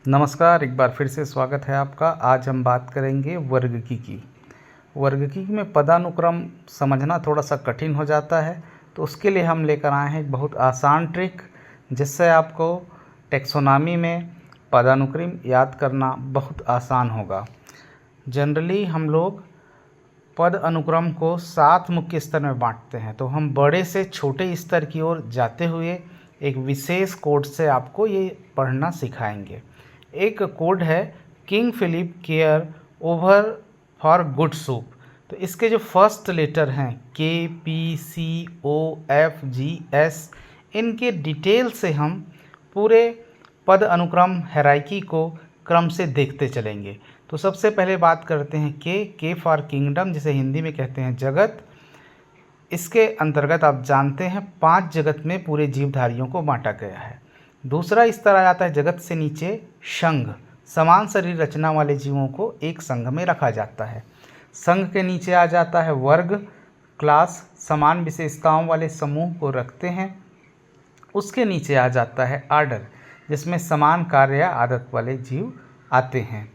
नमस्कार, एक बार फिर से स्वागत है आपका। आज हम बात करेंगे वर्गकी की। वर्गकी में पदानुक्रम समझना थोड़ा सा कठिन हो जाता है, तो उसके लिए हम लेकर आए हैं एक बहुत आसान ट्रिक, जिससे आपको टेक्सोनॉमी में पदानुक्रम याद करना बहुत आसान होगा। जनरली हम लोग पद अनुक्रम को 7 मुख्य स्तर में बांटते हैं, तो हम बड़े से छोटे स्तर की ओर जाते हुए एक विशेष कोड से आपको ये पढ़ना सिखाएंगे। एक कोड है king Philip care over for good soup. तो इसके जो फर्स्ट लेटर हैं KPCOFGS, इनके डिटेल से हम पूरे पद अनुक्रम हैरार्की को क्रम से देखते चलेंगे। तो सबसे पहले बात करते हैं के फॉर किंगडम, जिसे हिंदी में कहते हैं जगत। इसके अंतर्गत आप जानते हैं 5 जगत में पूरे जीवधारियों को बांटा गया है। दूसरा स्तर आ जाता है जगत से नीचे संघ। समान शरीर रचना वाले जीवों को एक संघ में रखा जाता है। संघ के नीचे आ जाता है वर्ग, क्लास। समान विशेषताओं वाले समूह को रखते हैं। उसके नीचे आ जाता है आर्डर, जिसमें समान कार्य या आदत वाले जीव आते हैं।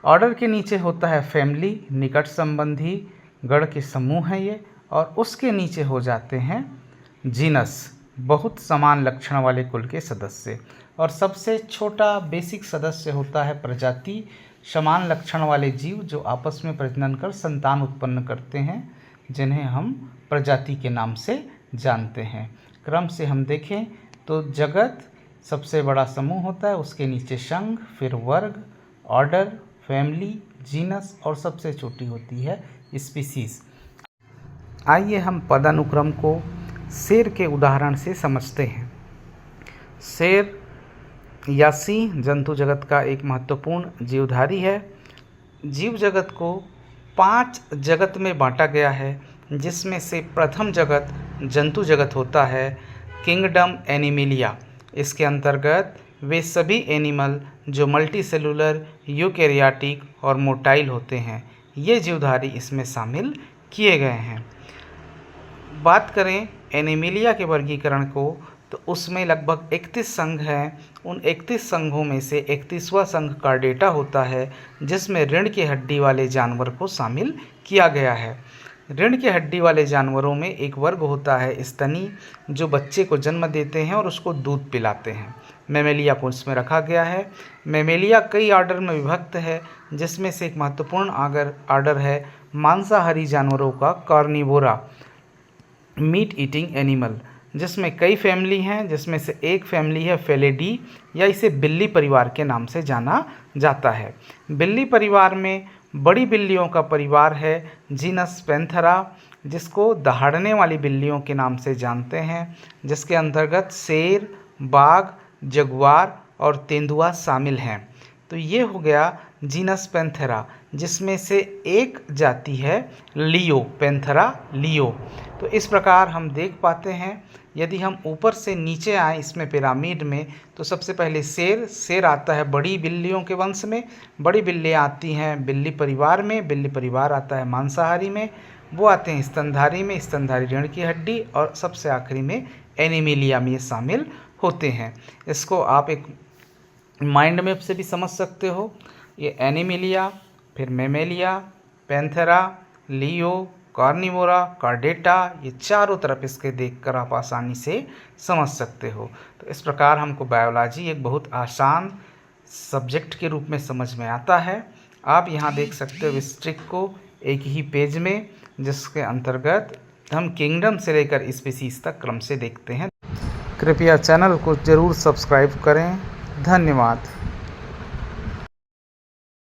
ऑर्डर के नीचे होता है फैमिली, निकट संबंधी गण के समूह हैं ये। और उसके नीचे हो जाते हैं जीनस, बहुत समान लक्षण वाले कुल के सदस्य। और सबसे छोटा बेसिक सदस्य होता है प्रजाति, समान लक्षण वाले जीव जो आपस में प्रजनन कर संतान उत्पन्न करते हैं, जिन्हें हम प्रजाति के नाम से जानते हैं। क्रम से हम देखें तो जगत सबसे बड़ा समूह होता है, उसके नीचे संघ, फिर वर्ग, ऑर्डर, फैमिली, जीनस और सबसे छोटी होती है स्पीसीज। आइए हम पदानुक्रम को शेर के उदाहरण से समझते हैं। शेर या सिंह जंतु जगत का एक महत्वपूर्ण जीवधारी है। जीव जगत को 5 जगत में बांटा गया है, जिसमें से प्रथम जगत जंतु जगत होता है, किंगडम एनिमलिया। इसके अंतर्गत वे सभी एनिमल जो मल्टीसेलुलर, यूकैरियोटिक और मोटाइल होते हैं, ये जीवधारी इसमें शामिल किए गए हैं। बात करें एनिमलिया के वर्गीकरण को, तो उसमें लगभग 31 संघ हैं। उन 31 संघों में से 31वां संघ कार्डेटा होता है, जिसमें रीढ़ की हड्डी वाले जानवर को शामिल किया गया है। रीढ़ की हड्डी वाले जानवरों में एक वर्ग होता है स्तनी, जो बच्चे को जन्म देते हैं और उसको दूध पिलाते हैं। मैमेलिया को इसमें रखा गया है। मैमेलिया कई आर्डर में विभक्त है, जिसमें से एक महत्वपूर्ण आर्डर है मांसाहारी जानवरों का, कार्निवोरा, मीट ईटिंग एनिमल, जिसमें कई फैमिली हैं, जिसमें से एक फैमिली है फेलिडी, या इसे बिल्ली परिवार के नाम से जाना जाता है। बिल्ली परिवार में बड़ी बिल्लियों का परिवार है जीनस पैंथेरा, जिसको दहाड़ने वाली बिल्लियों के नाम से जानते हैं, जिसके अंतर्गत शेर, बाघ, जगुआर और तेंदुआ शामिल हैं। तो ये हो गया जीनस पैंथेरा, जिसमें से एक जाति है लियो, पैंथेरा लियो। तो इस प्रकार हम देख पाते हैं। यदि हम ऊपर से नीचे आए इसमें पिरामिड में, तो सबसे पहले शेर आता है बड़ी बिल्लियों के वंश में। बड़ी बिल्लियाँ आती हैं बिल्ली परिवार में, बिल्ली परिवार आता है मांसाहारी में। वो आते हैं स्तनधारी में, स्तनधारी रीढ़ की हड्डी, और सबसे आखिरी में एनिमलिया में ये शामिल होते हैं। इसको आप एक माइंड मैप से भी समझ सकते हो। ये एनिमलिया, फिर मैमेलिया, पैंथेरा, लियो, कार्निवोरा, कार्डेटा, ये चारों तरफ इसके देखकर आप आसानी से समझ सकते हो। तो इस प्रकार हमको बायोलॉजी एक बहुत आसान सब्जेक्ट के रूप में समझ में आता है। आप यहाँ देख सकते हो इस ट्रिक को एक ही पेज में, जिसके अंतर्गत हम किंगडम से लेकर स्पीसीज तक क्रम से देखते हैं। कृपया चैनल को ज़रूर सब्सक्राइब करें। धन्यवाद।